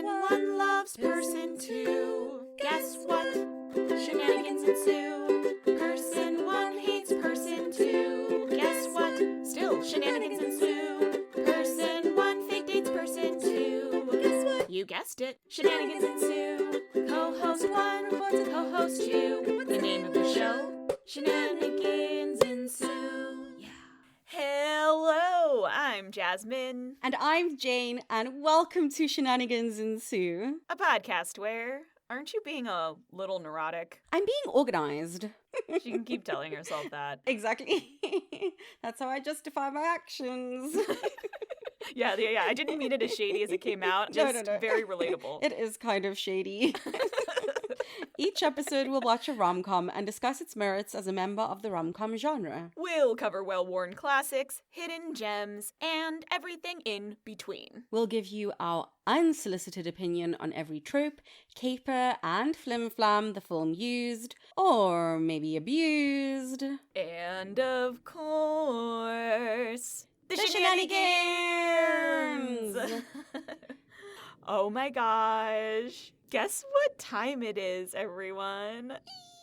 Person one loves person two. Guess what? Shenanigans ensue. Person one hates person two. Guess what? Still shenanigans ensue. Person one fake dates person two. Guess what? You guessed it. Shenanigans ensue. Co-host one reports to co-host two. The name of the show? Shenanigans ensue. Yeah. Hello, I'm Jasmine. And I'm Jane, and welcome to Shenanigans Ensue. A podcast where, aren't you being a little neurotic? I'm being organized. She can keep telling herself that. Exactly. That's how I justify my actions. Yeah, I didn't mean it as shady as it came out. Just No. very relatable. It is kind of shady. Each episode we'll watch a rom-com and discuss its merits as a member of the rom-com genre. We'll cover well-worn classics, hidden gems, and everything in between. We'll give you our unsolicited opinion on every trope, caper, and flim-flam the film used, or maybe abused. And of course, the Shenanigans! Oh my gosh. Guess what time it is, everyone?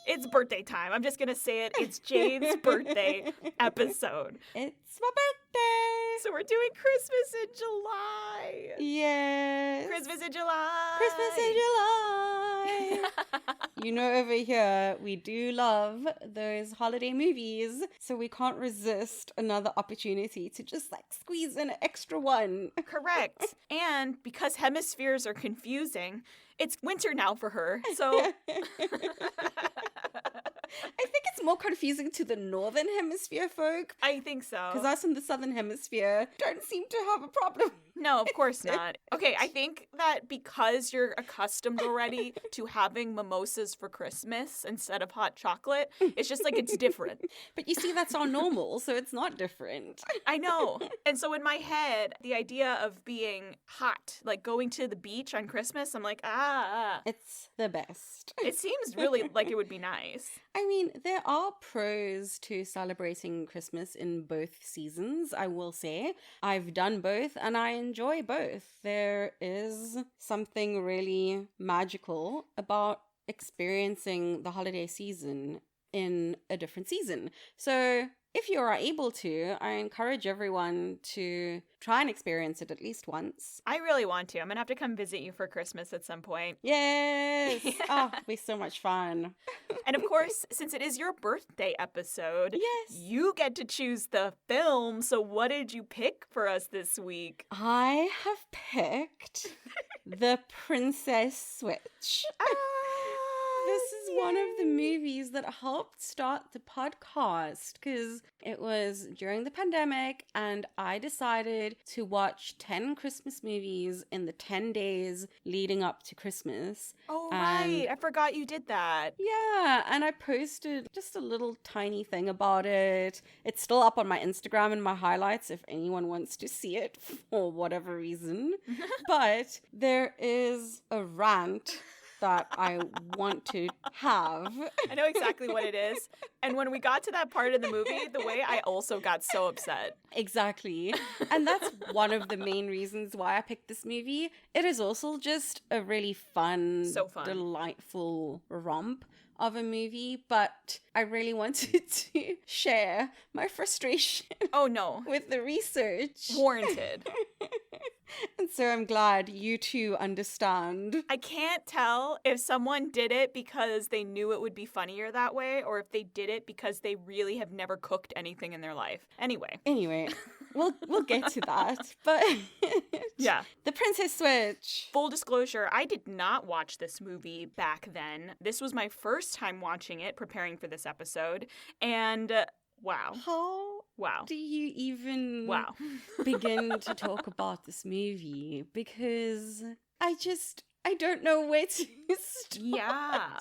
It's birthday time. I'm just going to say it. It's Jane's birthday episode. It's my birthday! So we're doing Christmas in July. Yes. Christmas in July. Christmas in July. You know, over here, we do love those holiday movies, so we can't resist another opportunity to just squeeze in an extra one. Correct. And because hemispheres are confusing, it's winter now for her, so... I think it's more confusing to the northern hemisphere folk. I think so. Because us in the southern hemisphere don't seem to have a problem. No, of course not. Okay, I think that because you're accustomed already to having mimosas for Christmas instead of hot chocolate, it's just it's different. But you see, that's our normal, so it's not different. I know. And so in my head, the idea of being hot, going to the beach on Christmas, I'm like, It's the best. It seems really like it would be nice. I mean, there are pros to celebrating Christmas in both seasons, I will say. I've done both and I enjoy both. There is something really magical about experiencing the holiday season in a different season. So if you are able to, I encourage everyone to try and experience it at least once. I really want to. I'm going to have to come visit you for Christmas at some point. Yes! Yeah. Oh, it'll be so much fun. And of course, since it is your birthday episode, Yes. you get to choose the film. So what did you pick for us this week? I have picked The Princess Switch. This is one of the movies that helped start the podcast because it was during the pandemic and I decided to watch 10 Christmas movies in the 10 days leading up to Christmas. Oh, right. I forgot you did that. Yeah, and I posted just a little tiny thing about it. It's still up on my Instagram and my highlights if anyone wants to see it for whatever reason. But there is a rant that I want to have. I know exactly what it is. And when we got to that part of the movie, the way I also got so upset. Exactly. And that's one of the main reasons why I picked this movie. It is also just a really fun, delightful romp of a movie, but I really wanted to share my frustration. Oh no. With the research. Warranted. And so I'm glad you two understand. I can't tell if someone did it because they knew it would be funnier that way or if they did it because they really have never cooked anything in their life. Anyway, we'll get to that. But yeah. The Princess Switch. Full disclosure, I did not watch this movie back then. This was my first time watching it, preparing for this episode. And wow. Wow. Do you even begin to talk about this movie? Because I don't know where to start. Yeah.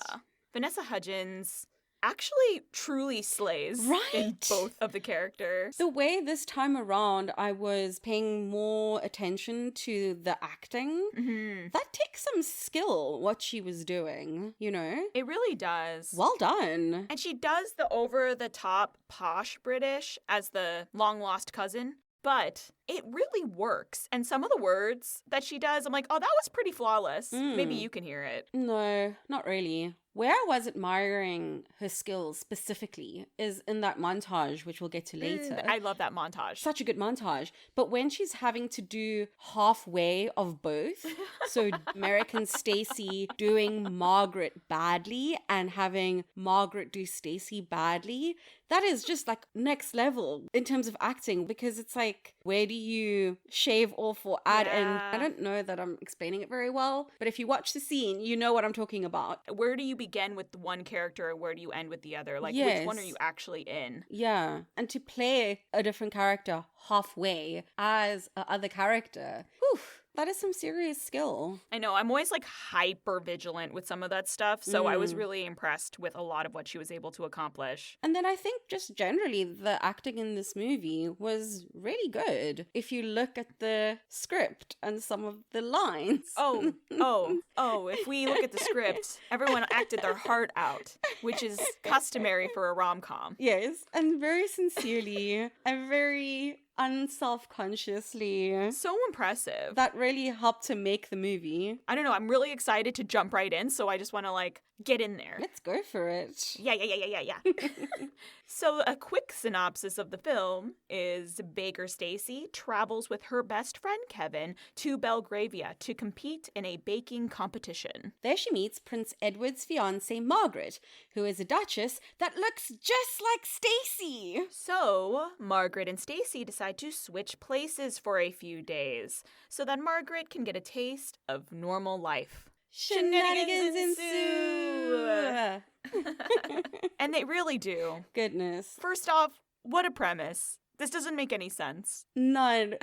Vanessa Hudgens actually truly slays in both of the characters. The way this time around I was paying more attention to the acting, that takes some skill, what she was doing, you know? It really does. Well done. And she does the over-the-top posh British as the long-lost cousin. But it really works. And some of the words that she does, I'm like, oh, that was pretty flawless. Maybe you can hear it. No, not really. Where I was admiring her skills specifically is in that montage, which we'll get to later. I love that montage. Such a good montage. But when she's having to do halfway of both, so American Stacy doing Margaret badly and having Margaret do Stacy badly, that is just like next level in terms of acting, because it's like, where do you shave off or add in? I don't know that I'm explaining it very well, but if you watch the scene, you know what I'm talking about. Where do you begin with the one character, or where do you end with the other? Like, Yes. which one are you actually in? Yeah. And to play a different character halfway as a other character, whew, that is some serious skill. I know, I'm always like hyper vigilant with some of that stuff, so I was really impressed with a lot of what she was able to accomplish. And then I think just generally the acting in this movie was really good. If you look at the script and some of the lines. If we look at the script, everyone acted their heart out, which is customary for a rom-com. Yes, and very sincerely and very unself-consciously. So impressive. That really helped to make the movie. I don't know, I'm really excited to jump right in, so I just want to like get in there. Let's go for it. Yeah. So a quick synopsis of the film is Baker Stacy travels with her best friend Kevin to Belgravia to compete in a baking competition. There she meets Prince Edward's fiancée Margaret, who is a duchess that looks just like Stacy. So Margaret and Stacy decide to switch places for a few days so that Margaret can get a taste of normal life. Shenanigans ensue! And they really do. Goodness. First off, what a premise. This doesn't make any sense. None.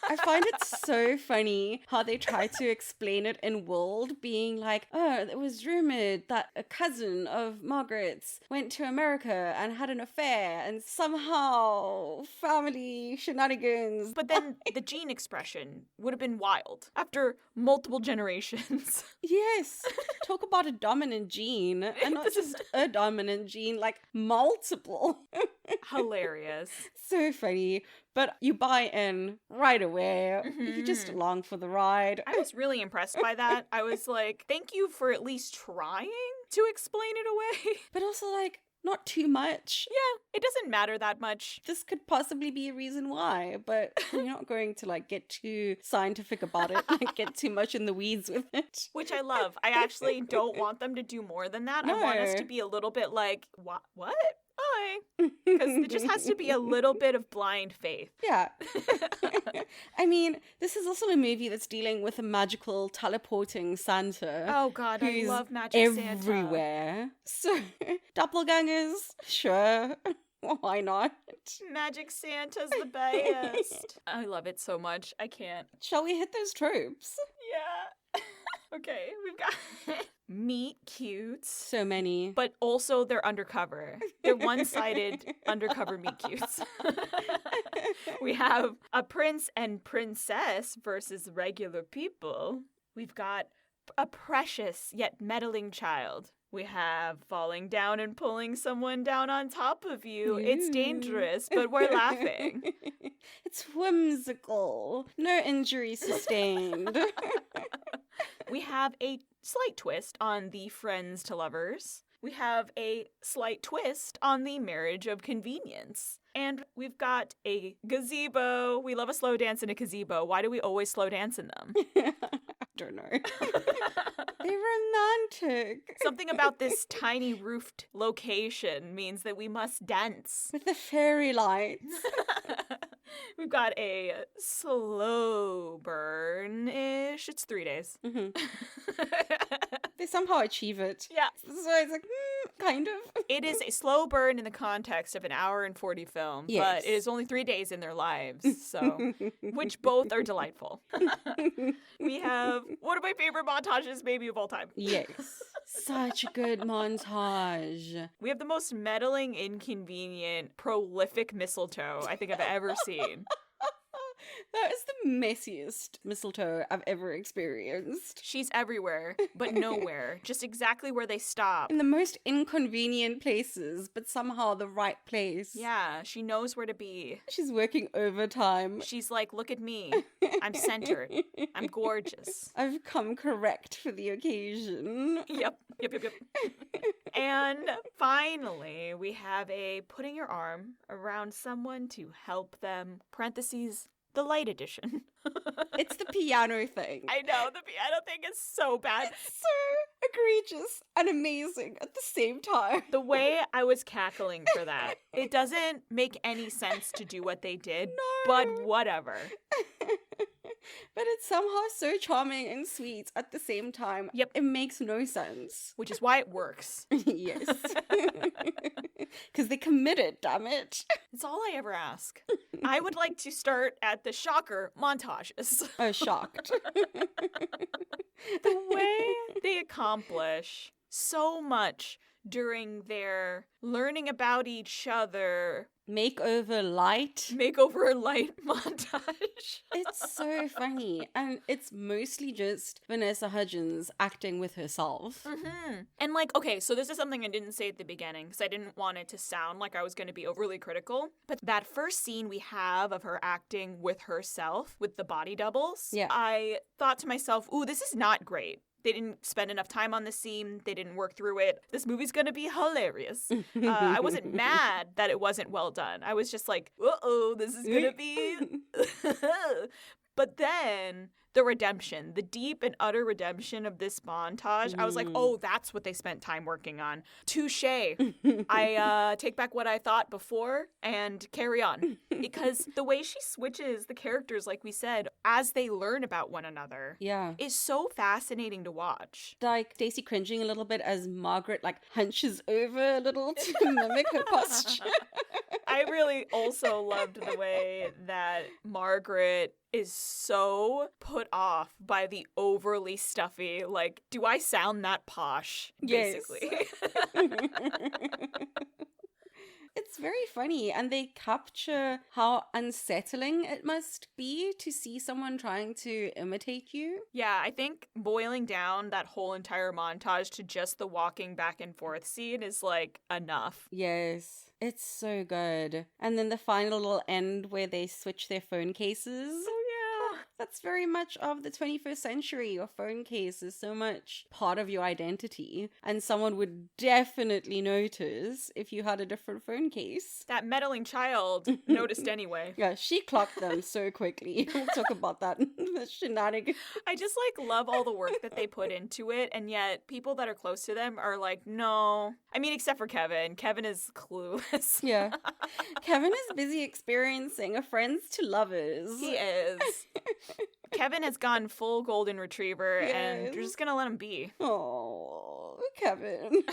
I find it so funny how they try to explain it in World, being like, oh, it was rumored that a cousin of Margaret's went to America and had an affair, and somehow family shenanigans. But then the gene expression would have been wild after multiple generations. Yes. Talk about a dominant gene, and not just a dominant gene, like multiple. Hilarious. So funny, but you buy in right away. You're just along for the ride. I was really impressed by that. I was like, thank you for at least trying to explain it away. But also, like, not too much. Yeah, it doesn't matter that much. This could possibly be a reason why, but you're not going to, like, get too scientific about it, like, get too much in the weeds with it. Which I love. I actually don't want them to do more than that. No. I want us to be a little bit like, what? Why? Because it just has to be a little bit of blind faith. Yeah. I mean, this is also a movie that's dealing with a magical teleporting Santa. Oh God, I love Magic everywhere. So, doppelgangers, sure. Why not? Magic Santa's the best. I love it so much. I can't. Shall we hit those tropes? Yeah. Okay, we've got meet cutes. So many. But also they're undercover. They're one-sided undercover meet cutes. We have a prince and princess versus regular people. We've got a precious yet meddling child. We have falling down and pulling someone down on top of you. It's dangerous, but we're laughing. It's whimsical. No injury sustained. We have a slight twist on the friends to lovers. We have a slight twist on the marriage of convenience. And we've got a gazebo. We love a slow dance in a gazebo. Why do we always slow dance in them? I don't know. They're romantic. Something about this tiny roofed location means that we must dance. With the fairy lights. We've got a slow burn-ish. It's 3 days. Mm-hmm. They somehow achieve it. Yeah. So it's like, kind of. It is a slow burn in the context of an hour and 40 film, Yes. but it is only 3 days in their lives, so which both are delightful. We have one of my favorite montages maybe of all time. Yes. Such a good montage. We have the most meddling, inconvenient, prolific mistletoe I think I've ever seen. That is the messiest mistletoe I've ever experienced. She's everywhere, but nowhere. Just exactly where they stop. In the most inconvenient places, but somehow the right place. Yeah, she knows where to be. She's working overtime. She's like, look at me. I'm centered. I'm gorgeous. I've come correct for the occasion. Yep. And finally, we have a putting your arm around someone to help them, parentheses, the light edition. It's the piano thing. I know, the piano thing is so bad. It's so egregious and amazing at the same time. The way I was cackling for that, it doesn't make any sense to do what they did, but whatever. But it's somehow so charming and sweet at the same time. Yep. It makes no sense. Which is why it works. Yes. Because they committed, damn it. It's all I ever ask. I would like to start at the shocker montages. Oh, shocked. The way they accomplish so much during their learning about each other, Makeover light. makeover light montage. It's so funny. And it's mostly just Vanessa Hudgens acting with herself. Mm-hmm. And like, okay, so this is something I didn't say at the beginning because I didn't want it to sound like I was going to be overly critical. But that first scene we have of her acting with herself, with the body doubles, Yeah. I thought to myself, ooh, this is not great. They didn't spend enough time on the scene. They didn't work through it. This movie's going to be hilarious. I wasn't mad that it wasn't well done. I was just like, uh-oh, this is going to be... But then the redemption, the deep and utter redemption of this montage, I was like, oh, that's what they spent time working on. Touché. I take back what I thought before and carry on. Because the way she switches the characters, like we said, as they learn about one another, Yeah. is so fascinating to watch. Like Stacey cringing a little bit as Margaret like hunches over a little to mimic her posture. I really also loved the way that Margaret is so put off by the overly stuffy, like, do I sound that posh? Basically. Yes. It's very funny, and they capture how unsettling it must be to see someone trying to imitate you. Yeah, I think boiling down that whole entire montage to just the walking back and forth scene is like enough. Yes, it's so good. And then the final little end where they switch their phone cases. Oh, yeah. That's very much of the 21st century. Your phone case is so much part of your identity. And someone would definitely notice if you had a different phone case. That meddling child noticed anyway. Yeah, she clocked them so quickly. We'll talk about that. The shenanigans. I just like love all the work that they put into it, and yet people that are close to them are like, no. I mean, except for Kevin. Kevin is clueless. Yeah. Kevin is busy experiencing a friends to lovers. He is. Kevin has gone full golden retriever, and Yes. you're just gonna let him be. Oh, Kevin.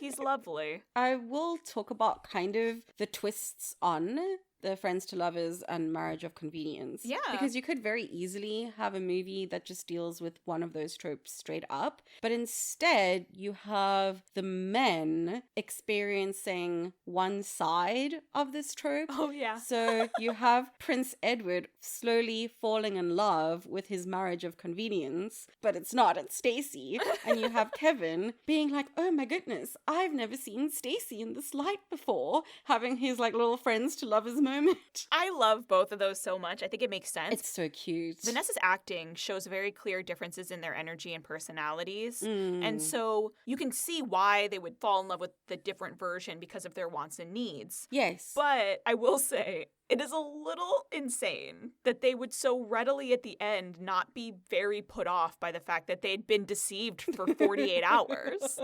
He's lovely. I will talk about kind of the twists on the friends to lovers and marriage of convenience. Yeah. Because you could very easily have a movie that just deals with one of those tropes straight up. But instead, you have the men experiencing one side of this trope. Oh, yeah. So you have Prince Edward slowly falling in love with his marriage of convenience, but it's not, it's Stacy. And you have Kevin being like, oh my goodness, I've never seen Stacy in this light before, having his like little friends to lovers moment. I love both of those so much. I think it makes sense. It's so cute. Vanessa's acting shows very clear differences in their energy and personalities. Mm. And so you can see why they would fall in love with the different version because of their wants and needs. Yes. But I will say, it is a little insane that they would so readily at the end not be very put off by the fact that they'd been deceived for 48 hours.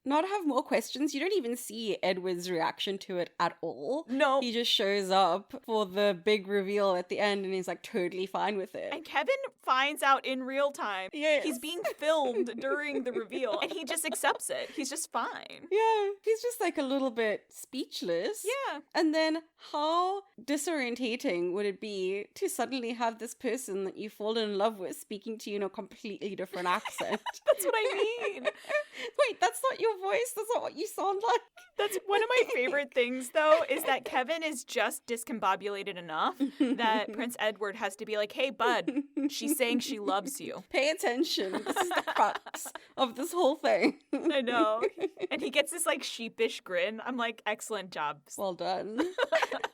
Not have more questions. You don't even see Edward's reaction to it at all. No. He just shows up for the big reveal at the end and he's like totally fine with it. And Kevin finds out in real time. Yes. He's being filmed during the reveal and he just accepts it. He's just fine. Yeah. He's just like a little bit speechless. Yeah. And then how disorientating would it be to suddenly have this person that you fall in love with speaking to you in a completely different accent? That's what I mean. Wait, that's not your voice. That's not what you sound like. That's one of my favorite things, though, is that Kevin is just discombobulated enough that Prince Edward has to be like, hey, bud, she's saying she loves you. Pay attention. This is the crux of this whole thing. I know. And he gets this like sheepish grin. I'm like, excellent job. Well done.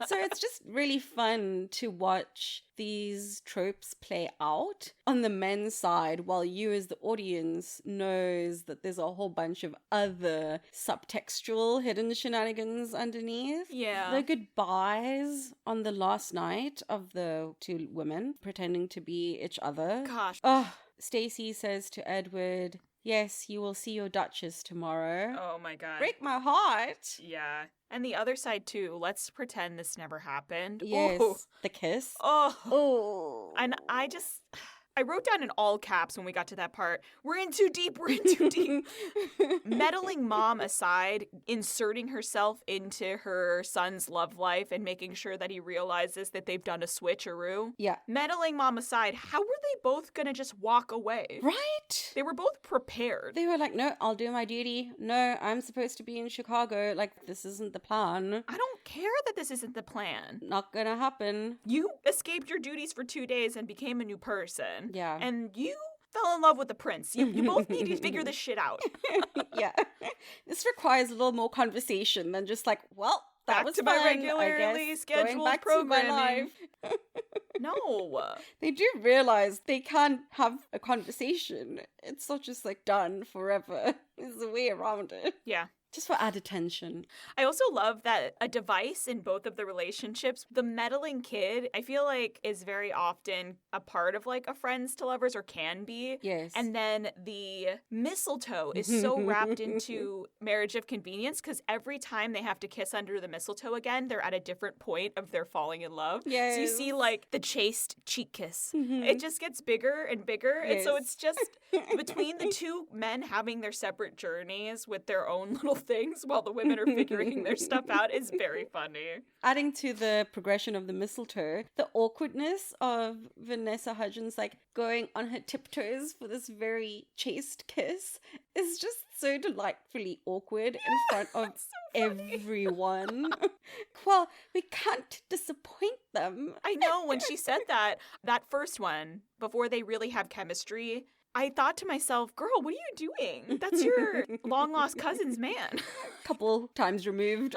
So it's just really fun to watch these tropes play out on the men's side while you as the audience knows that there's a whole bunch of other subtextual hidden shenanigans underneath. Yeah. The goodbyes on the last night of the two women pretending to be each other. Gosh. Oh, Stacy says to Edward, yes, you will see your Duchess tomorrow. Oh my God. Break my heart. Yeah. And the other side, too. Let's pretend this never happened. Yes. Ooh. The kiss. Oh. Oh. And I wrote down in all caps when we got to that part, we're in too deep, we're in too deep. Meddling mom aside, inserting herself into her son's love life and making sure that he realizes that they've done a switcheroo. Yeah. Meddling mom aside, how were they both gonna just walk away? Right? They were both prepared. They were like, no, I'll do my duty. No, I'm supposed to be in Chicago. Like, this isn't the plan. I don't care that this isn't the plan. Not gonna happen. You escaped your duties for 2 days and became a new person. Yeah. And you fell in love with the prince. You both need to figure this shit out. Yeah. This requires a little more conversation than just like, well, that Back was to fun, my regularly I guess. scheduled Going back programming. to my life. No. They do realize they can't have a conversation. It's not just like done forever. There's a way around it. Yeah. Just for added tension. I also love that a device in both of the relationships, the meddling kid, I feel like is very often a part of like a friends to lovers or can be. Yes. And then the mistletoe is so wrapped into marriage of convenience because every time they have to kiss under the mistletoe again, they're at a different point of their falling in love. Yes. So you see like the chaste cheek kiss. It just gets bigger and bigger. And so Yes. it's just between the two men having their separate journeys with their own little things while the women are figuring their stuff out is very funny. Adding to the progression of the mistletoe, the awkwardness of Vanessa Hudgens like going on her tiptoes for this very chaste kiss is just so delightfully awkward in front of everyone. Well, we can't disappoint them. I know, when she said that first one, before they really have chemistry, I thought to myself, girl, what are you doing? That's your long-lost cousin's man. Couple times removed.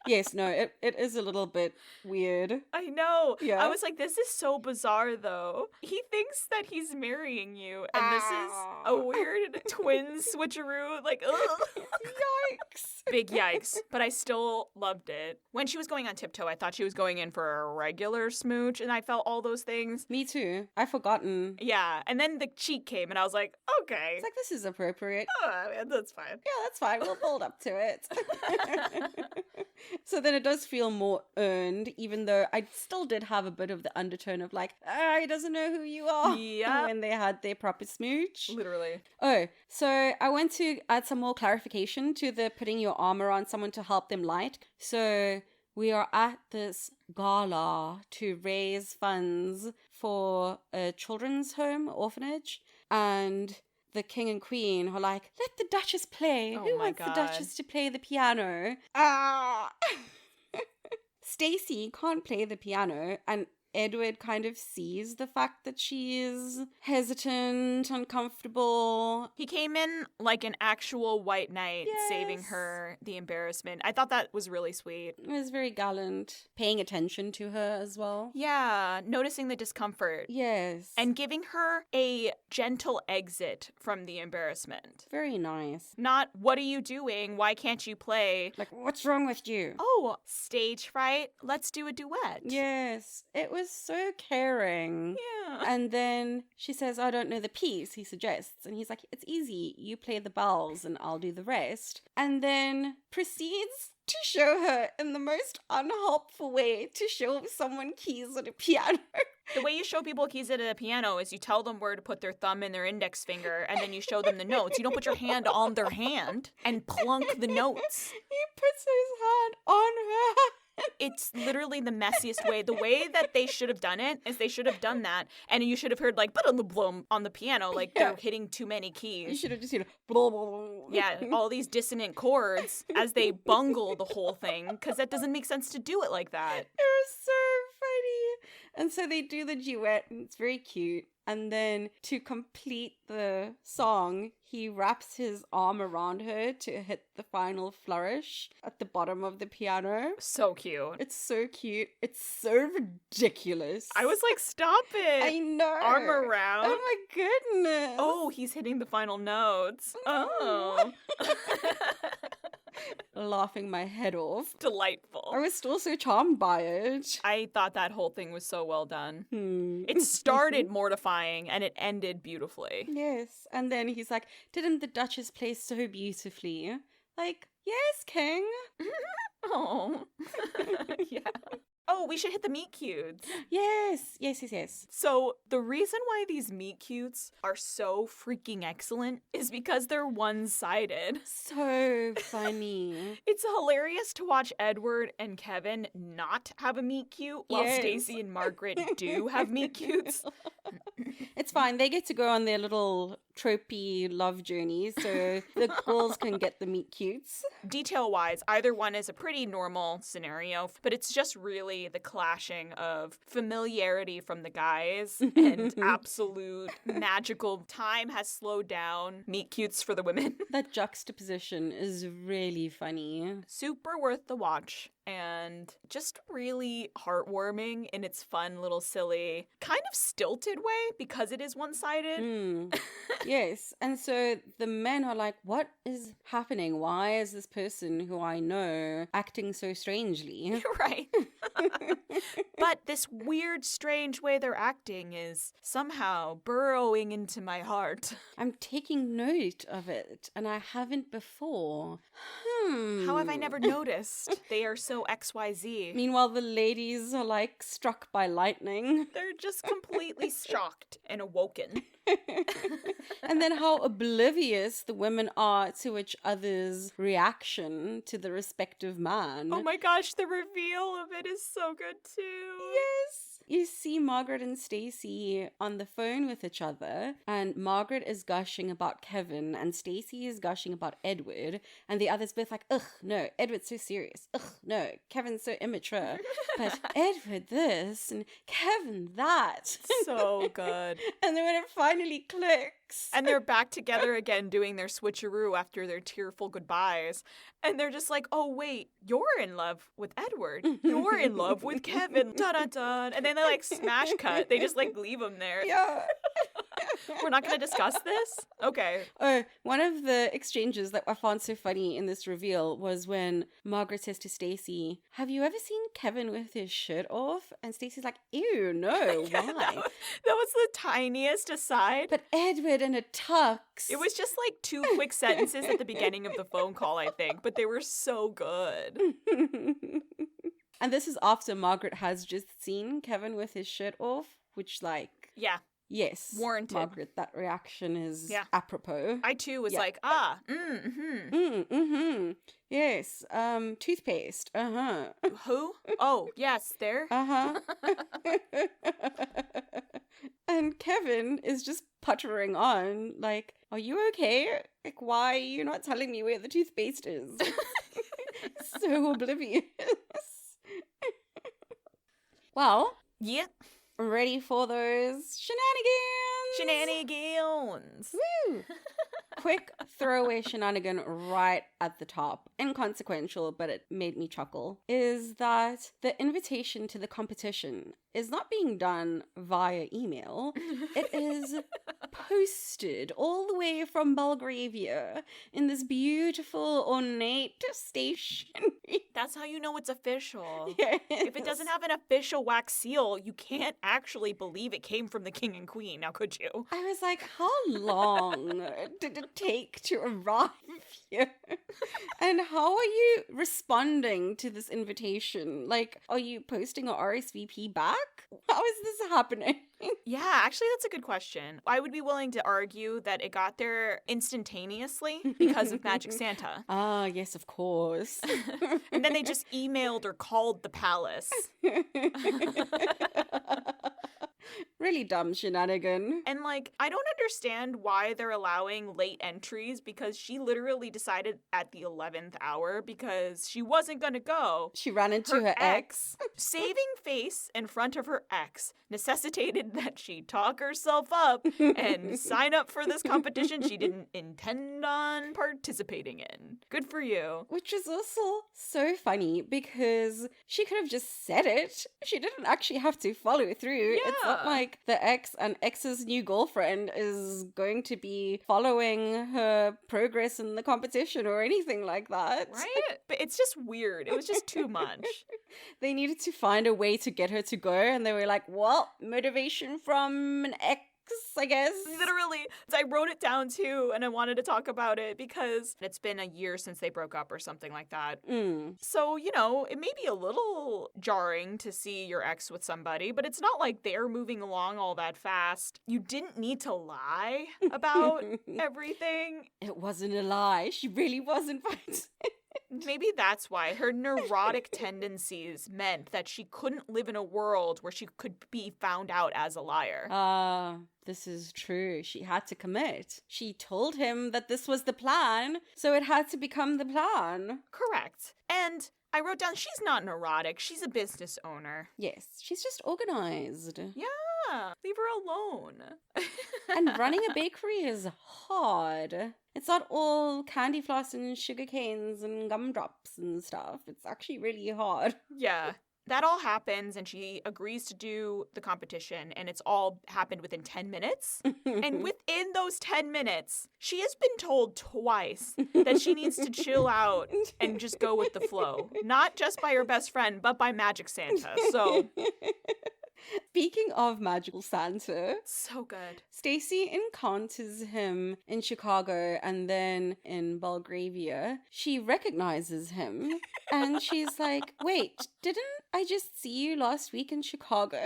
Yes, no, it is a little bit weird. I know. Yeah. I was like, this is so bizarre, though. He thinks that he's marrying you, and this is a weird twin switcheroo. Like, ugh. Yikes. Big yikes. But I still loved it. When she was going on tiptoe, I thought she was going in for a regular smooch, and I felt all those things. Me too. I've forgotten. Yeah. And then the cheek came, and I was like, okay. It's like, this is appropriate. Oh, that's fine. Yeah, that's fine. We'll build up to it. So then it does feel more earned, even though I still did have a bit of the undertone of like, he doesn't know who you are. Yeah. When they had their proper smooch. Literally. Oh, so I want to add some more clarification to the putting your arm around someone to help them light. So we are at this gala to raise funds for a children's home, orphanage, and the king and queen are like, let the Duchess play. Oh Who my wants God. the Duchess to play the piano? Stacy can't play the piano, and Edward kind of sees the fact that she is hesitant, uncomfortable. He came in like an actual white knight, Yes. saving her the embarrassment. I thought that was really sweet. It was very gallant, paying attention to her as well. Yeah, noticing the discomfort. Yes. And giving her a gentle exit from the embarrassment. very nice. Not, what are you doing? Why can't you play? Like, what's wrong with you? Oh, stage fright? Let's do a duet. Yes, it was so caring. Yeah. And then she says, I don't know the piece, he suggests. And he's like, it's easy. You play the bells and I'll do the rest. And then proceeds to show her in the most unhelpful way to show someone keys on a piano. The way you show people keys at a piano is you tell them where to put their thumb and their index finger, and then you show them the notes. You don't put your hand on their hand and plunk the notes. He puts his hand on her. It's literally the messiest way. The way that they should have done it is they should have done that, and you should have heard like blum on the piano, like they're hitting too many keys. You should have just blah, blah, blah. Yeah, all these dissonant chords as they bungle the whole thing, because that doesn't make sense to do it like that. It was so funny. And so they do the duet, and it's very cute. And then to complete the song, he wraps his arm around her to hit the final flourish at the bottom of the piano. So cute. It's so cute. It's so ridiculous. I was like, stop it. I know. Arm around. Oh my goodness. Oh, he's hitting the final notes. Oh. Laughing my head off. Delightful. I was still so charmed by it. I thought that whole thing was so well done. It started mortifying and it ended beautifully. Yes. And then he's like, didn't the Duchess play so beautifully? Like, yes, King. Oh. Yeah. Oh, we should hit the meet cutes. Yes. So the reason why these meet cutes are so freaking excellent is because they're one-sided. So funny. It's hilarious to watch Edward and Kevin not have a meet cute while Stacey and Margaret do have meet cutes. It's fine. They get to go on their little tropey love journey, so the girls can get the meet cutes. Detail-wise, either one is a pretty normal scenario, but it's just really the clashing of familiarity from the guys and absolute magical time has slowed down meet cutes for the women. That juxtaposition is really funny. Super worth the watch. And just really heartwarming in its fun little silly, kind of stilted way because it is one-sided. Yes. And so the men are like, what is happening? Why is this person who I know acting so strangely? Right. But this weird, strange way they're acting is somehow burrowing into my heart. I'm taking note of it, and I haven't before. How have I never noticed? They are so XYZ. Meanwhile, the ladies are like struck by lightning. They're just completely shocked and awoken. And then how oblivious the women are to each other's reaction to the respective man. Oh my gosh, the reveal of it is so good too. Yes. You see Margaret and Stacey on the phone with each other, and Margaret is gushing about Kevin, and Stacey is gushing about Edward, and the others both like, ugh, no, Edward's so serious. Ugh, no, Kevin's so immature. But Edward this, and Kevin that. So good. And then when it finally clicks. And they're back together again doing their switcheroo after their tearful goodbyes. And they're just like, oh, wait, you're in love with Edward. You're in love with Kevin. Dun-dun-dun. And then they like smash cut. They just like leave him there. Yeah. We're not going to discuss this? Okay. Oh, one of the exchanges that I found so funny in this reveal was when Margaret says to Stacey, have you ever seen Kevin with his shirt off? And Stacey's like, ew, no, why? That was the tiniest aside. But Edward in a tux. It was just like 2 quick sentences at the beginning of the phone call, I think, but they were so good. And this is after Margaret has just seen Kevin with his shirt off, which like... Yeah. Yes. Warranted. Margaret, that reaction is apropos. I too was like, Yes. Toothpaste. Uh-huh. Who? Oh, yes, there. Uh-huh. And Kevin is just puttering on, like, are you okay? Like, why are you not telling me where the toothpaste is? So oblivious. Well. Yep. Ready for those Shenanigans. Woo! Quick throwaway shenanigan right at the top, inconsequential, but it made me chuckle, is that the invitation to the competition is not being done via email. It is posted all the way from Belgravia in this beautiful, ornate station. That's how you know it's official. Yes. If it doesn't have an official wax seal, you can't actually believe it came from the king and queen, now could you? I was like, how long did it take to arrive here? And how are you responding to this invitation? Like, are you posting a RSVP back? How is this happening? Yeah, actually, that's a good question. I would be willing to argue that it got there instantaneously because of Magic Santa. Ah, yes, of course. And then they just emailed or called the palace. Really dumb shenanigan. And, like, I don't understand why they're allowing late entries because she literally decided at the 11th hour because she wasn't going to go. She ran into her ex. Saving face in front of her ex necessitated that she talk herself up and sign up for this competition she didn't intend on participating in. Good for you. Which is also so funny because she could have just said it. She didn't actually have to follow through. Yeah. It's not like the ex and ex's new girlfriend is going to be following her progress in the competition or anything like that. Right? But it's just weird. It was just too much. They needed to find a way to get her to go, and they were like, well, motivation from an ex, I guess. Literally. I wrote it down too, and I wanted to talk about it because it's been a year since they broke up or something like that. So, you know, it may be a little jarring to see your ex with somebody, but it's not like they're moving along all that fast. You didn't need to lie about everything. It wasn't a lie. She really wasn't. Maybe that's why her neurotic tendencies meant that she couldn't live in a world where she could be found out as a liar. This is true. She had to commit. She told him that this was the plan, so it had to become the plan. Correct. And I wrote down she's not neurotic. She's a business owner. Yes, she's just organized. Yeah, leave her alone. And running a bakery is hard. It's not all candy floss and sugar canes and gumdrops and stuff. It's actually really hard. Yeah. That all happens and she agrees to do the competition and it's all happened within 10 minutes. And within those 10 minutes, she has been told twice that she needs to chill out and just go with the flow. Not just by her best friend, but by Magic Santa. So... Speaking of Magical Santa, so good. Stacy encounters him in Chicago and then in Belgravia. She recognizes him and she's like, wait, didn't I just see you last week in Chicago?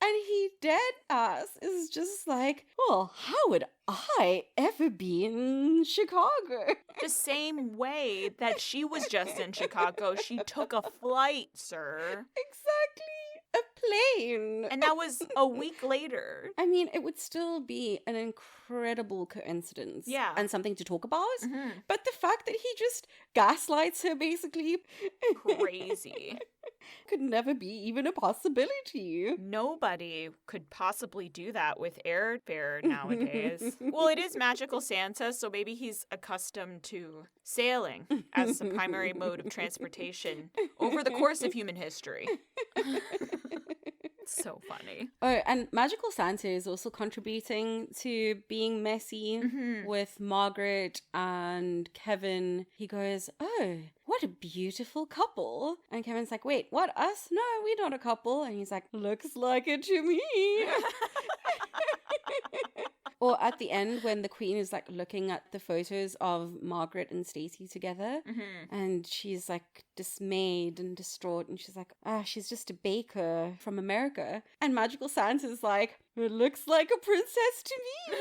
And he dead ass is just like, well, how would I ever be in Chicago? The same way that she was just in Chicago, she took a flight, sir. Exactly. A plane. And that was a week later. I mean, it would still be an incredible coincidence. Yeah. And something to talk about. Mm-hmm. But the fact that he just gaslights her, basically. Crazy. Could never be even a possibility. Nobody could possibly do that with airfare nowadays. Well, it is Magical Santa, so maybe he's accustomed to sailing as a primary mode of transportation over the course of human history. So funny. Oh, and Magical Santa is also contributing to being messy with Margaret and Kevin. He goes, oh, what a beautiful couple. And Kevin's like, wait, what, us? No, we're not a couple. And he's like, looks like it to me. Or at the end when the queen is like looking at the photos of Margaret and Stacy together and she's like dismayed and distraught and she's like, she's just a baker from America. And Magical Santa's like, it looks like a princess to me.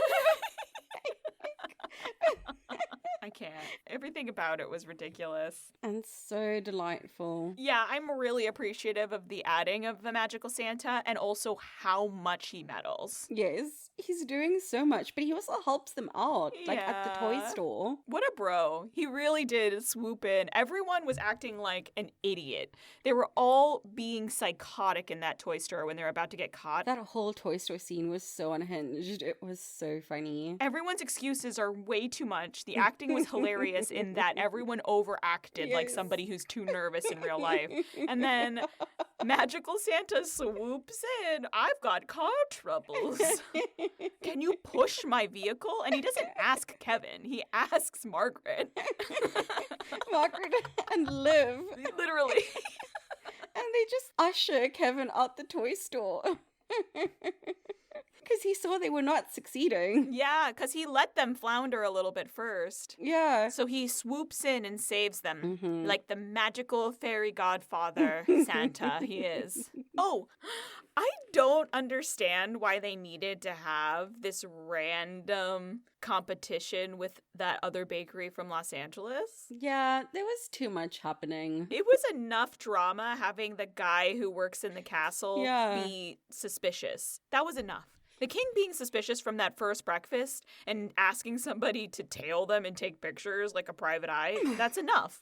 I can't. Everything about it was ridiculous. And so delightful. Yeah, I'm really appreciative of the adding of the Magical Santa and also how much he meddles. Yes, he's doing so much, but he also helps them out, like at the toy store. What a bro. He really did swoop in. Everyone was acting like an idiot. They were all being psychotic in that toy store when they were about to get caught. That whole toy store scene was so unhinged. It was so funny. Everyone's excuses are way too much. The acting was hilarious in that everyone overacted like somebody who's too nervous in real life. And then Magical Santa swoops in. I've got car troubles. Can you push my vehicle? And he doesn't ask Kevin. He asks Margaret. Margaret and Liv. Literally. And they just usher Kevin out the toy store. because he saw they were not succeeding. Yeah, because he let them flounder a little bit first. Yeah. So he swoops in and saves them. Mhm. Like the magical fairy godfather Santa he is. Oh, I don't understand why they needed to have this random competition with that other bakery from Los Angeles. Yeah, there was too much happening. It was enough drama having the guy who works in the castle Yeah. be suspicious. That was enough. The king being suspicious from that first breakfast and asking somebody to tail them and take pictures like a private eye, that's enough.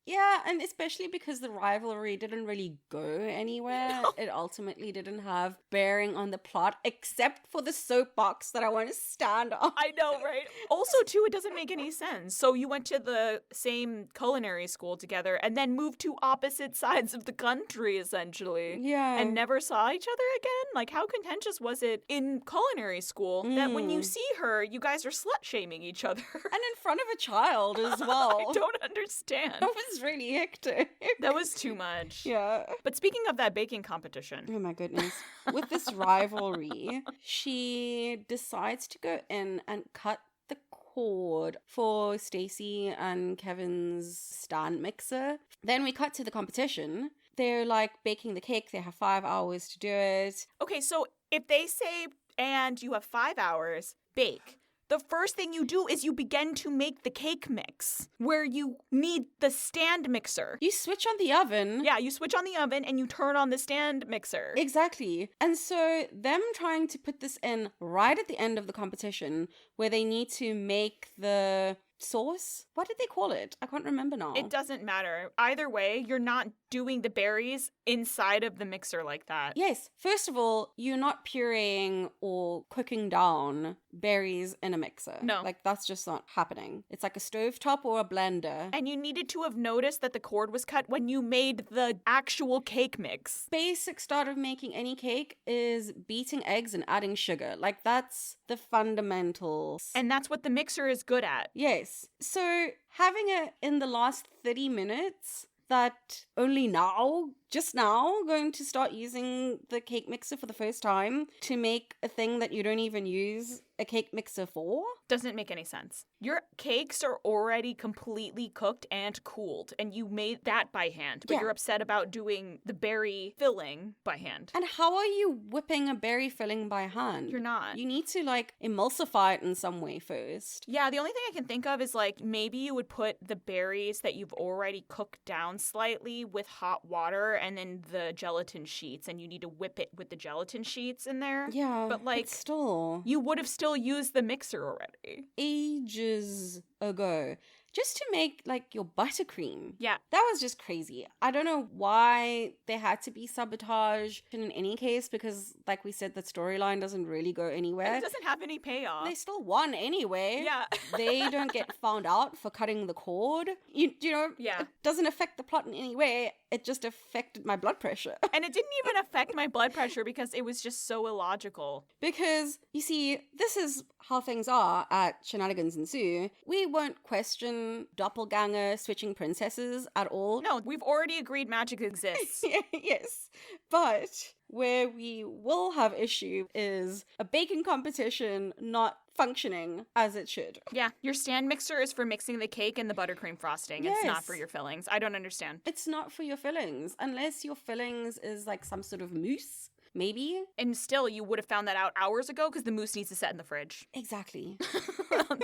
Yeah, and especially because the rivalry didn't really go anywhere. No. It ultimately didn't have bearing on the plot, except for the soapbox that I want to stand on. I know, right? Also, too, it doesn't make any sense. So you went to the same culinary school together and then moved to opposite sides of the country, essentially. Yeah. And never saw each other again? Like, how contentious was it in culinary school that when you see her, you guys are slut-shaming each other? And in front of a child as well. I don't understand. That was really hectic. That was too much. Yeah. But speaking of that baking competition. Oh my goodness. With this rivalry, she decides to go in and cut the cord for Stacy and Kevin's stand mixer. Then we cut to the competition. They're like baking the cake. They have 5 hours to do it. Okay, so if they say, and you have 5 hours, bake. The first thing you do is you begin to make the cake mix, where you need the stand mixer. You switch on the oven. Yeah, you switch on the oven and you turn on the stand mixer. Exactly. And so them trying to put this in right at the end of the competition where they need to make the sauce. What did they call it? I can't remember now. It doesn't matter. Either way, you're not doing the berries inside of the mixer like that. Yes. First of all, you're not pureeing or cooking down berries in a mixer. No. Like, that's just not happening. It's like a stovetop or a blender. And you needed to have noticed that the cord was cut when you made the actual cake mix. Basic start of making any cake is beating eggs and adding sugar. Like, that's the fundamentals. And that's what the mixer is good at. Yes. So having it in the last 30 minutes that only now, just now, going to start using the cake mixer for the first time to make a thing that you don't even use a cake mixer for? Doesn't make any sense. Your cakes are already completely cooked and cooled, and you made that by hand, but Yeah. you're upset about doing the berry filling by hand. And how are you whipping a berry filling by hand? You're not. You need to, like, emulsify it in some way first. Yeah, the only thing I can think of is, like, maybe you would put the berries that you've already cooked down slightly with hot water and then the gelatin sheets, and you need to whip it with the gelatin sheets in there. Yeah, But, like, still, you would have still used the mixer already. ages ago, just to make, like, your buttercream. Yeah. That was just crazy. I don't know why there had to be sabotage in any case, because, like we said, the storyline doesn't really go And anywhere. it doesn't have any payoff. They still won anyway. Yeah. They don't get found out for cutting the cord. You know, Yeah. it doesn't affect the plot in any way. It just affected my blood pressure. And it didn't even affect my blood pressure because it was just so illogical. Because, you see, this is how things are at Shenanigans Ensue. We won't question doppelganger switching princesses at all. No, we've already agreed magic exists. Yes. But where we will have issue is a baking competition not functioning as it should. Yeah, your stand mixer is for mixing the cake and the buttercream frosting. It's not Yes. for your fillings. I don't understand. It's not for your fillings, unless your fillings is like some sort of mousse, maybe. And still, you would have found that out hours ago because the mousse needs to set in the fridge. Exactly.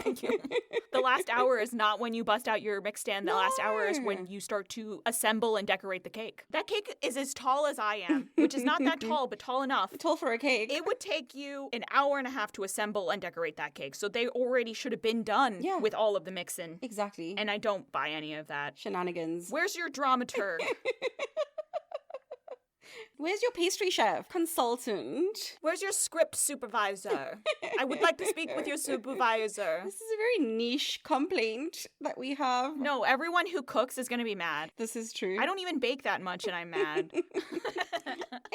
Thank you. The last hour is not when you bust out your mix stand. The last hour is No. when you start to assemble and decorate the cake. That cake is as tall as I am, which is not that tall, but tall enough. Tall for a cake. It would take you an hour and a half to assemble and decorate that cake. So they already should have been done Yeah. with all of the mixing. Exactly. And I don't buy any of that. Shenanigans. Where's your dramaturg? Where's your pastry chef? Consultant? Where's your script supervisor? I would like to speak with your supervisor. This is a very niche complaint that we have. No, everyone who cooks is going to be mad. This is true. I don't even bake that much and I'm mad.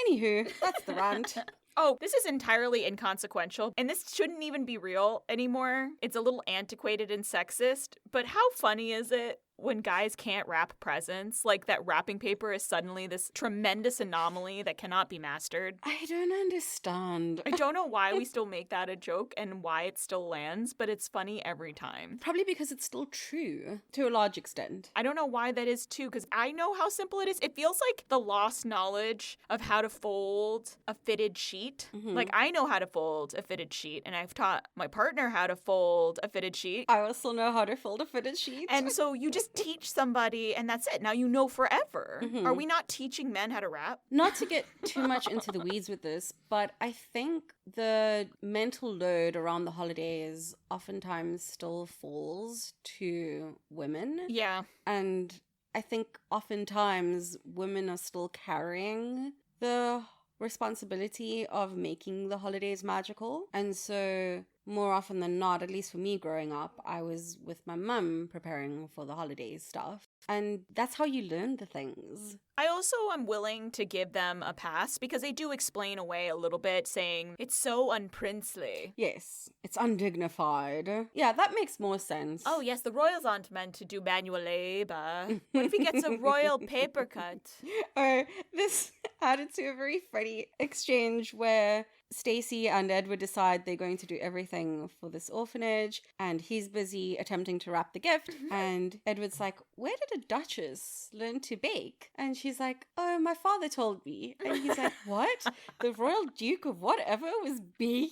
Anywho, that's the rant. Oh, this is entirely inconsequential, and this shouldn't even be real anymore. It's a little antiquated and sexist, but how funny is it when guys can't wrap presents, like that wrapping paper is suddenly this tremendous anomaly that cannot be mastered. I don't understand. I don't know why we still make that a joke and why it still lands, but it's funny every time. Probably because it's still true to a large extent. I don't know why that is too, because I know how simple it is. It feels like the lost knowledge of how to fold a fitted sheet. Like, I know how to fold a fitted sheet, and I've taught my partner how to fold a fitted sheet. I also know how to fold a fitted sheet. And so you just teach somebody, and that's it. Now you know forever. Are we not teaching men how to wrap? Not to get too much into the weeds with this, but I think the mental load around the holidays oftentimes still falls to women. Yeah. And I think oftentimes women are still carrying the responsibility of making the holidays magical. And so more often than not, at least for me growing up, I was with my mum preparing for the holidays stuff. And that's how you learn the things. I also am willing to give them a pass because they do explain away a little bit, saying it's so unprincely. Yes, it's undignified. Yeah, that makes more sense. Oh, yes, the royals aren't meant to do manual labor. What if he gets a royal paper cut? Oh, this added to a very funny exchange where Stacy and Edward decide they're going to do everything for this orphanage, and he's busy attempting to wrap the gift, and Edward's like, where did a duchess learn to bake? And she's like, oh, my father told me. And he's like, what? The royal duke of whatever was baking?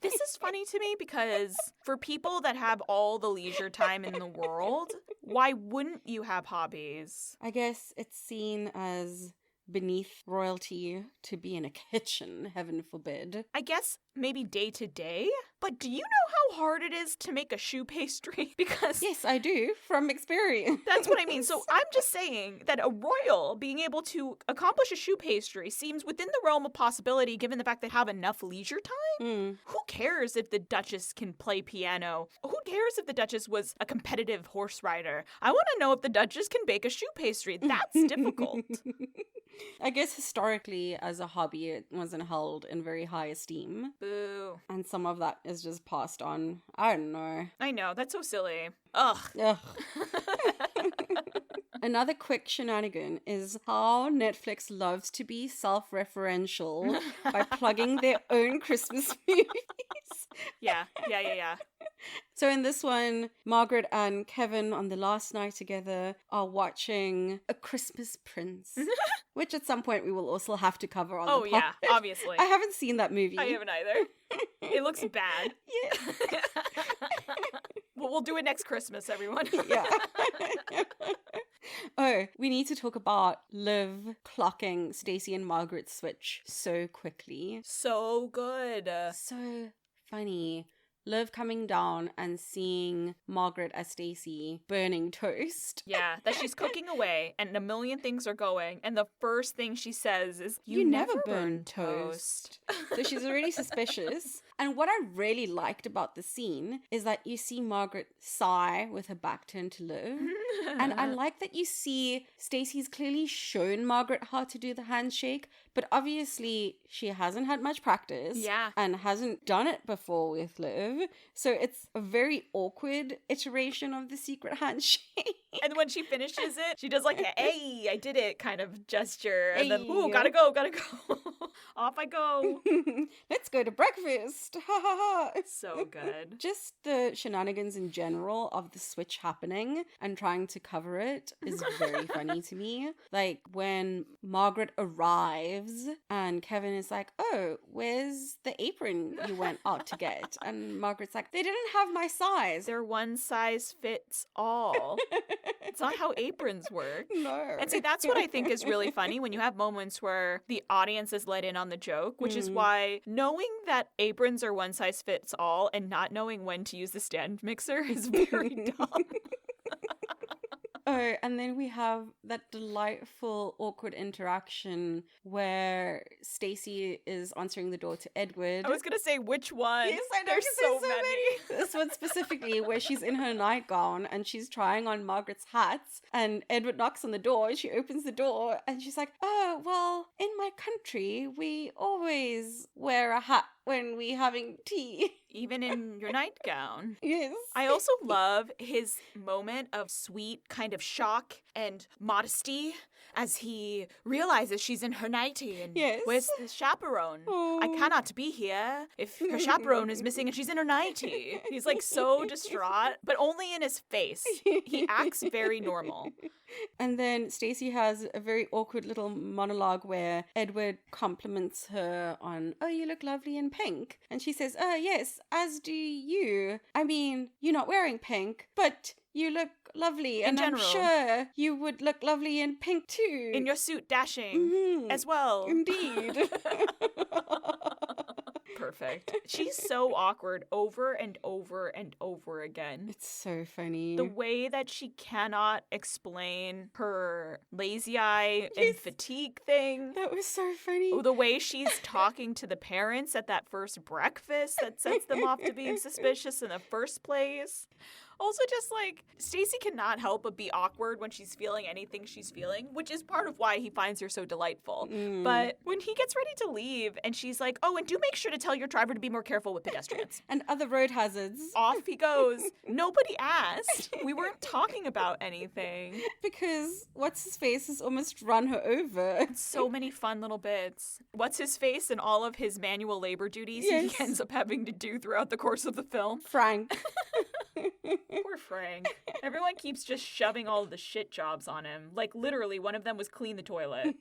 This is funny to me because for people that have all the leisure time in the world, why wouldn't you have hobbies? I guess it's seen as beneath royalty to be in a kitchen, heaven forbid. I guess maybe day to day? But do you know how hard it is to make a choux pastry? Because yes, I do, from experience. That's what I mean. So I'm just saying that a royal being able to accomplish a choux pastry seems within the realm of possibility given the fact they have enough leisure time. Who cares if the Duchess can play piano? Who cares if the Duchess was a competitive horse rider? I want to know if the Duchess can bake a choux pastry. That's difficult. I guess historically, as a hobby, it wasn't held in very high esteem. Boo. And some of that is just passed on. I don't know. I know, that's so silly. Ugh. Ugh. Another quick shenanigan is how Netflix loves to be self-referential by plugging their own Christmas movies. Yeah. So in this one, Margaret and Kevin on the last night together are watching A Christmas Prince, which at some point we will also have to cover on the podcast. Oh yeah, obviously. I haven't seen that movie. I haven't either. It looks bad. Yeah. Well, we'll do it next Christmas, everyone. Yeah. Oh, we need to talk about Liv clocking Stacey and Margaret's switch so quickly. So good. So funny. Liv coming down and seeing Margaret as Stacey burning toast. Yeah, that she's cooking away and a million things are going, and the first thing she says is, You never burn toast. So she's already suspicious. And what I really liked about the scene is that you see Margaret sigh with her back turned to Liv. And I like that you see Stacey's clearly shown Margaret how to do the handshake, but obviously she hasn't had much practice. Yeah. And hasn't done it before with Liv. So it's a very awkward iteration of the secret handshake. And when she finishes it, she does like a, hey, I did it kind of gesture. And then, Hey. ooh, gotta go. Off I go. Let's go to breakfast. Ha ha ha. So good. Just the shenanigans in general of the switch happening and trying to cover it is very funny to me. Like when Margaret arrives and Kevin is like, oh, where's the apron you went out to get? And Margaret's like, they didn't have my size. They're one size fits all. It's not how aprons work. No. And see, that's what I think is really funny when you have moments where the audience is let in on the joke, which is why knowing that aprons are one size fits all and not knowing when to use the stand mixer is very dumb. Oh, and then we have that delightful, awkward interaction where Stacey is answering the door to Edward. I was going to say which one. Yes, I know. There's so many. This one specifically where she's in her nightgown and she's trying on Margaret's hats and Edward knocks on the door and she opens the door and she's like, oh, well, in my country, we always wear a hat when we having tea. Even in your nightgown. Yes. I also love his moment of sweet kind of shock and modesty as he realizes she's in her nightie and Yes. where's the chaperone? Oh. I cannot be here if her chaperone is missing and she's in her nightie. He's like so distraught, but only in his face. He acts very normal. And then Stacy has a very awkward little monologue where Edward compliments her on, oh, you look lovely in pink. And she says, oh, yes, as do you. I mean, you're not wearing pink, but you look lovely. And I'm sure you would look lovely in pink too. In your suit dashing as well. Indeed. Perfect. She's so awkward over and over and over again. It's so funny. The way that she cannot explain her lazy eye and fatigue thing. That was so funny. The way she's talking to the parents at that first breakfast that sets them off to being suspicious in the first place. Also, just like, Stacy cannot help but be awkward when she's feeling anything she's feeling, which is part of why he finds her so delightful. But when he gets ready to leave and she's like, oh, and do make sure to tell your driver to be more careful with pedestrians. And other road hazards. Off he goes. Nobody asked. We weren't talking about anything. Because what's-his-face has almost run her over. So many fun little bits. What's-his-face and all of his manual labor duties he ends up having to do throughout the course of the film. Frank. Poor Frank. Everyone keeps just shoving all of the shit jobs on him. Like, literally, one of them was clean the toilet.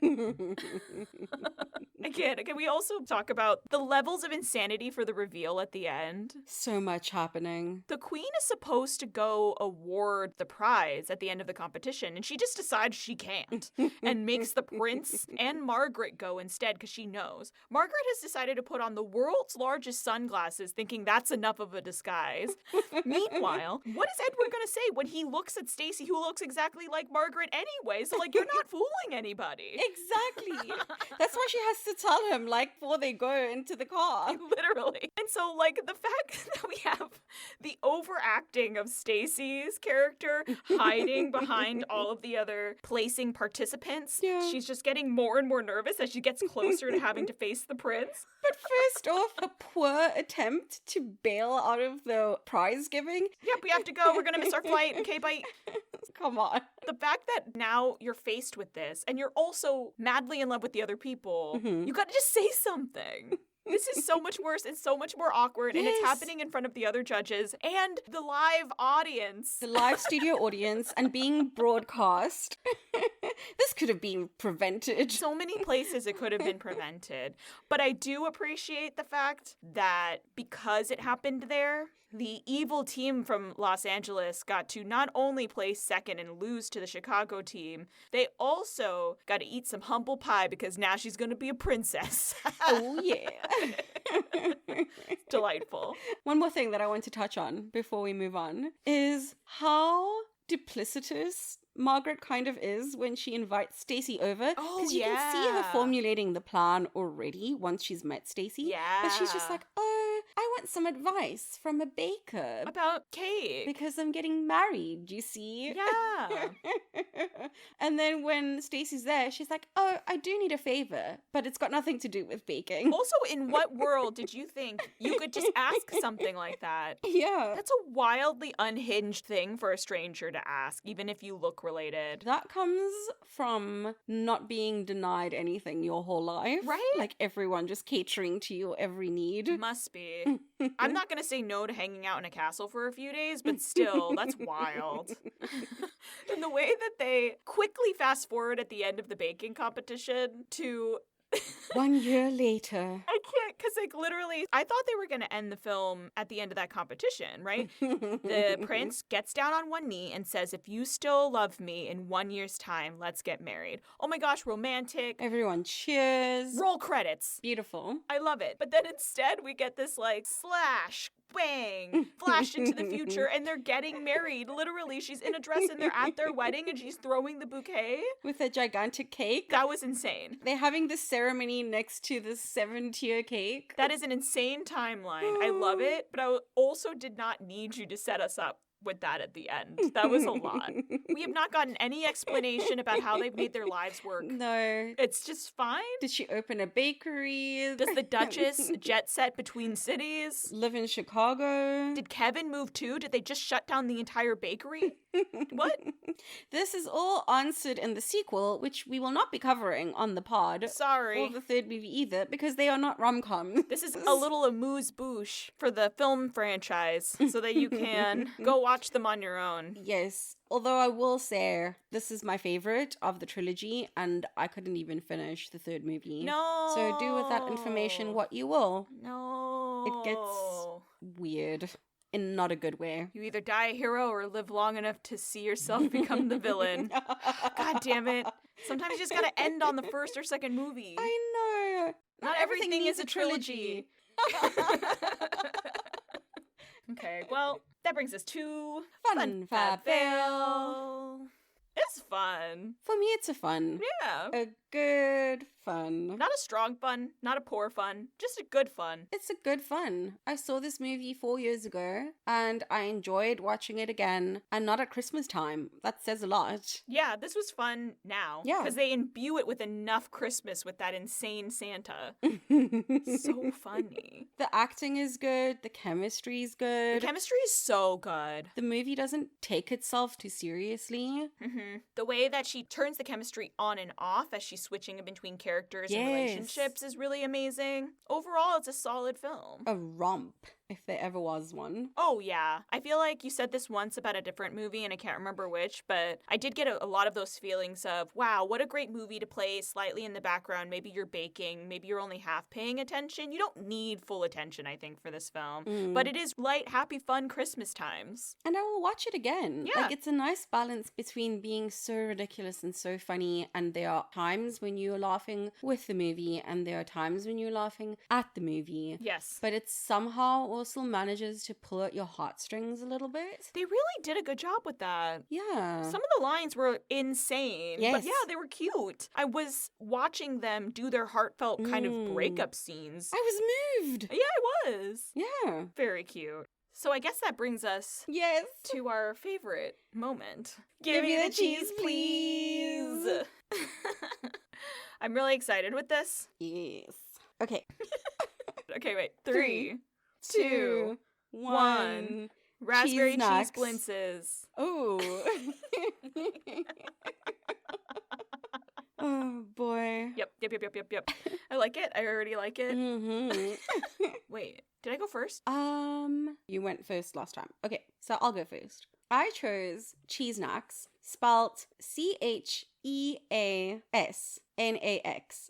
Again, can we also talk about the levels of insanity for the reveal at the end? So much happening. The queen is supposed to go award the prize at the end of the competition, and she just decides she can't and makes the prince and Margaret go instead because she knows. Margaret has decided to put on the world's largest sunglasses, thinking that's enough of a disguise. Meanwhile, what is Edward going to say when he looks at Stacy, who looks exactly like Margaret anyway? So, like, you're not fooling anybody. Exactly. That's why she has to tell him, like, before they go into the car. Literally. And so, like, the fact that we have the overacting of Stacy's character hiding behind all of the other placing participants, she's just getting more and more nervous as she gets closer to having to face the prince. But first off, a poor attempt to bail out of the prize giving. Yep, we have to go. We're going to miss our flight. Okay, bye. Come on. The fact that now you're faced with this and you're also madly in love with the other people, you got to just say something. This is so much worse and so much more awkward, and it's happening in front of the other judges and the live audience. The live studio audience and being broadcast. This could have been prevented. So many places it could have been prevented. But I do appreciate the fact that because it happened there, the evil team from Los Angeles got to not only place second and lose to the Chicago team, they also got to eat some humble pie because now she's going to be a princess. Oh, yeah. Delightful. One more thing that I want to touch on before we move on is how duplicitous Margaret kind of is when she invites Stacy over. Oh, because you can see her formulating the plan already once she's met Stacy. Yeah. But she's just like, oh, I want some advice from a baker. About cake. Because I'm getting married, you see? Yeah. And then when Stacy's there, she's like, oh, I do need a favor, but it's got nothing to do with baking. Also, in what world did you think you could just ask something like that? Yeah. That's a wildly unhinged thing for a stranger to ask, even if you look related. That comes from not being denied anything your whole life. Right? Like everyone just catering to your every need. Must be. I'm not going to say no to hanging out in a castle for a few days, but still, that's wild. And the way that they quickly fast forward at the end of the baking competition to 1 year later. I can't, because like literally, I thought they were going to end the film at the end of that competition, right? The prince gets down on one knee and says, if you still love me in 1 year's time, let's get married. Oh my gosh, romantic. Everyone cheers. Roll credits. Beautiful. I love it. But then instead we get this like slash, bang, flash into the future, and they're getting married. Literally, she's in a dress and they're at their wedding and she's throwing the bouquet. With a gigantic cake. That was insane. They're having this ceremony next to the 7-tier cake. That is an insane timeline. I love it, but I also did not need you to set us up with that at the end. That was a lot. We have not gotten any explanation about how they've made their lives work. No. It's just fine. Did she open a bakery? Does the Duchess jet set between cities? Live in Chicago? Did Kevin move too? Did they just shut down the entire bakery? What? This is all answered in the sequel, which we will not be covering on the pod. Sorry. Or the third movie either, because they are not rom-coms. This is a little amuse-bouche for the film franchise, so that you can go watch them on your own. Yes. Although I will say, this is my favorite of the trilogy, and I couldn't even finish the third movie. No. So do with that information what you will. No. It gets weird. In not a good way. You either die a hero or live long enough to see yourself become the villain. God damn it. Sometimes you just gotta end on the first or second movie. I know. Not everything is a trilogy. Okay, well, that brings us to Fun Fab Fail. It's fun. For me, it's a fun. Yeah. A good fun. Not a strong fun, not a poor fun, just a good fun. It's a good fun. I saw this movie 4 years ago, and I enjoyed watching it again, and not at Christmas time. That says a lot. Yeah, this was fun now. Yeah. Because they imbue it with enough Christmas with that insane Santa. So funny. The acting is good. The chemistry is The good. chemistry is so good. The movie doesn't take itself too seriously. The way that she turns the chemistry on and off as she's switching between characters and Yes. relationships is really amazing. Overall, it's a solid film. A romp, if there ever was one. Oh, yeah. I feel like you said this once about a different movie, and I can't remember which, but I did get a lot of those feelings of, wow, what a great movie to play slightly in the background. Maybe you're baking. Maybe you're only half paying attention. You don't need full attention, I think, for this film. But it is light, happy, fun Christmas times. And I will watch it again. Yeah. Like, it's a nice balance between being so ridiculous and so funny, and there are times when you're laughing with the movie, and there are times when you're laughing at the movie. Yes. But it somehow also manages to pull at your heartstrings a little bit. They really did a good job with that. Yeah. Some of the lines were insane. But Yes. yeah, they were cute. I was watching them do their heartfelt kind of breakup scenes. I was moved. Yeah, I was. Yeah. Very cute. So I guess that brings us Yes. to our favorite moment. Give me the cheese, please. I'm really excited with this. Yes. Okay. Okay, wait. 3, 2, 2, 1. Raspberry cheese snacks. blintzes. Oh. Oh boy. Yep. I like it. I already like it. Mm-hmm. Wait, did I go first? You went first last time. Okay, so I'll go first. I chose cheese snacks, spelt CHEASNAX.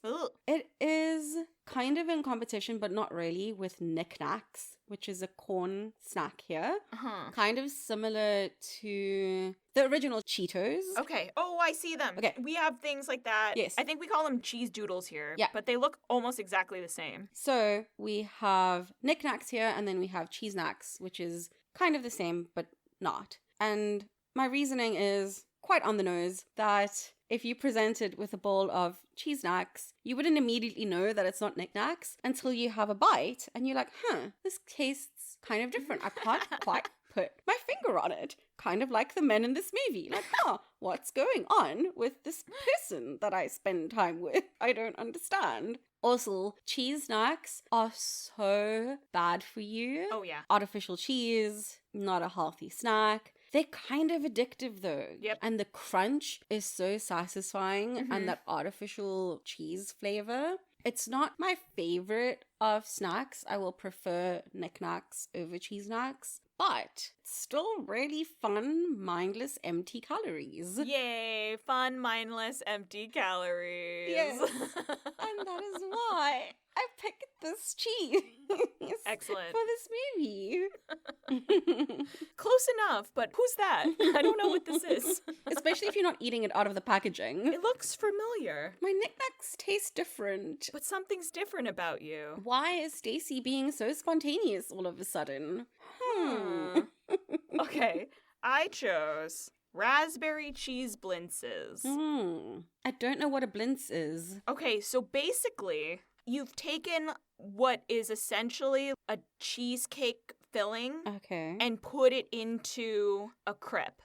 Ugh. It is kind of in competition, but not really, with knickknacks, which is a corn snack here. Uh-huh. Kind of similar to the original Cheetos. Okay. Oh, I see them. Okay. We have things like that. Yes. I think we call them cheese doodles here. Yeah. But they look almost exactly the same. So we have knickknacks here, and then we have cheese snacks, which is kind of the same, but not. And my reasoning is quite on the nose that if you presented with a bowl of cheese snacks, you wouldn't immediately know that it's not knickknacks until you have a bite and you're like, this tastes kind of different. I can't quite put my finger on it. Kind of like the men in this movie. Like, what's going on with this person that I spend time with? I don't understand. Also, cheese snacks are so bad for you. Oh, yeah. Artificial cheese, not a healthy snack. They're kind of addictive though. Yep. And the crunch is so satisfying, and that artificial cheese flavor. It's not my favorite of snacks. I will prefer knickknacks over cheese snacks. But still really fun, mindless, empty calories. Yay, fun, mindless, empty calories. Yes. And that is why I picked this cheese. Excellent. For this movie. Close enough, but who's that? I don't know what this is. Especially if you're not eating it out of the packaging. It looks familiar. My knickknacks taste different. But something's different about you. Why is Stacy being so spontaneous all of a sudden? Okay, I chose raspberry cheese blintzes. I don't know what a blintz is. Okay, so basically, you've taken what is essentially a cheesecake filling Okay. and put it into a crepe.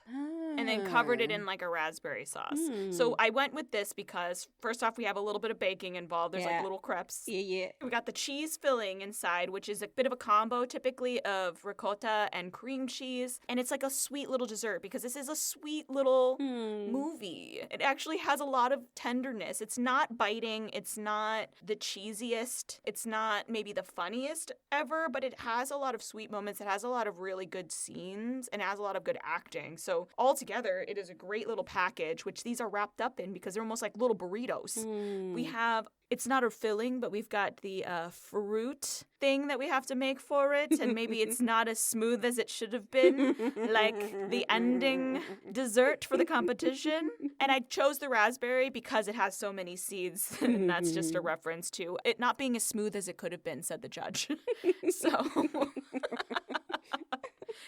And then covered it in like a raspberry sauce. So I went with this because first off, we have a little bit of baking involved. There's like little crepes. Yeah. We got the cheese filling inside, which is a bit of a combo typically of ricotta and cream cheese. And it's like a sweet little dessert because this is a sweet little movie. It actually has a lot of tenderness. It's not biting. It's not the cheesiest. It's not maybe the funniest ever, but it has a lot of sweet moments. It has a lot of really good scenes and it has a lot of good acting. So altogether, it is a great little package, which these are wrapped up in because they're almost like little burritos. We have, it's not a filling, but we've got the fruit thing that we have to make for it. And maybe it's not as smooth as it should have been, like the ending dessert for the competition. And I chose the raspberry because it has so many seeds. And that's just a reference to it not being as smooth as it could have been, said the judge. So...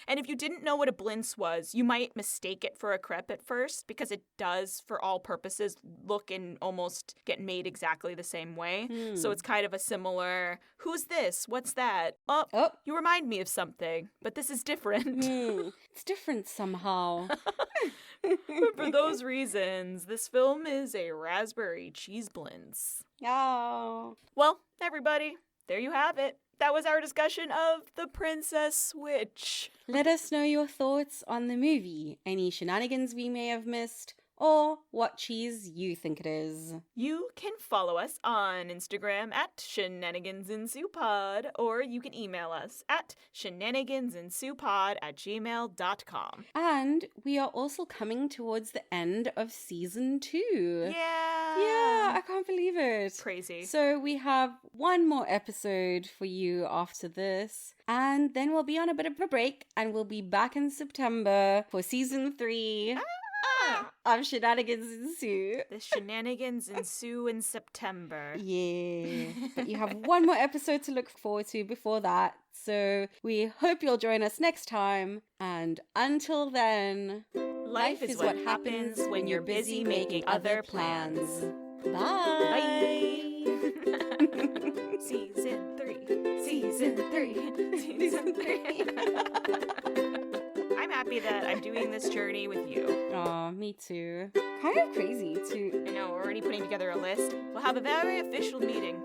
And if you didn't know what a blintz was, you might mistake it for a crepe at first because it does, for all purposes, look and almost get made exactly the same way. So it's kind of a similar, who's this? What's that? Oh, you remind me of something, but this is different. It's different somehow. But for those reasons, this film is a raspberry cheese blintz. Oh. Well, everybody, there you have it. That was our discussion of The Princess Switch. Let us know your thoughts on the movie, any shenanigans we may have missed, or what cheese you think it is. You can follow us on Instagram at shenanigansensuepod, or you can email us at shenanigansensuepod@gmail.com. And we are also coming towards the end of season 2. Yeah, I can't believe it. Crazy. So we have one more episode for you after this, and then we'll be on a bit of a break, and we'll be back in September for season 3. Of Shenanigans Ensue. The shenanigans ensue in September. Yeah. But you have one more episode to look forward to before that. So we hope you'll join us next time. And until then, life is what happens when you're busy making other plans. Bye. Season 3. Season 3. Season 3. I'm happy that I'm doing this journey with you. Aw, me too. Kind of crazy too. I know, we're already putting together a list. We'll have a very official meeting.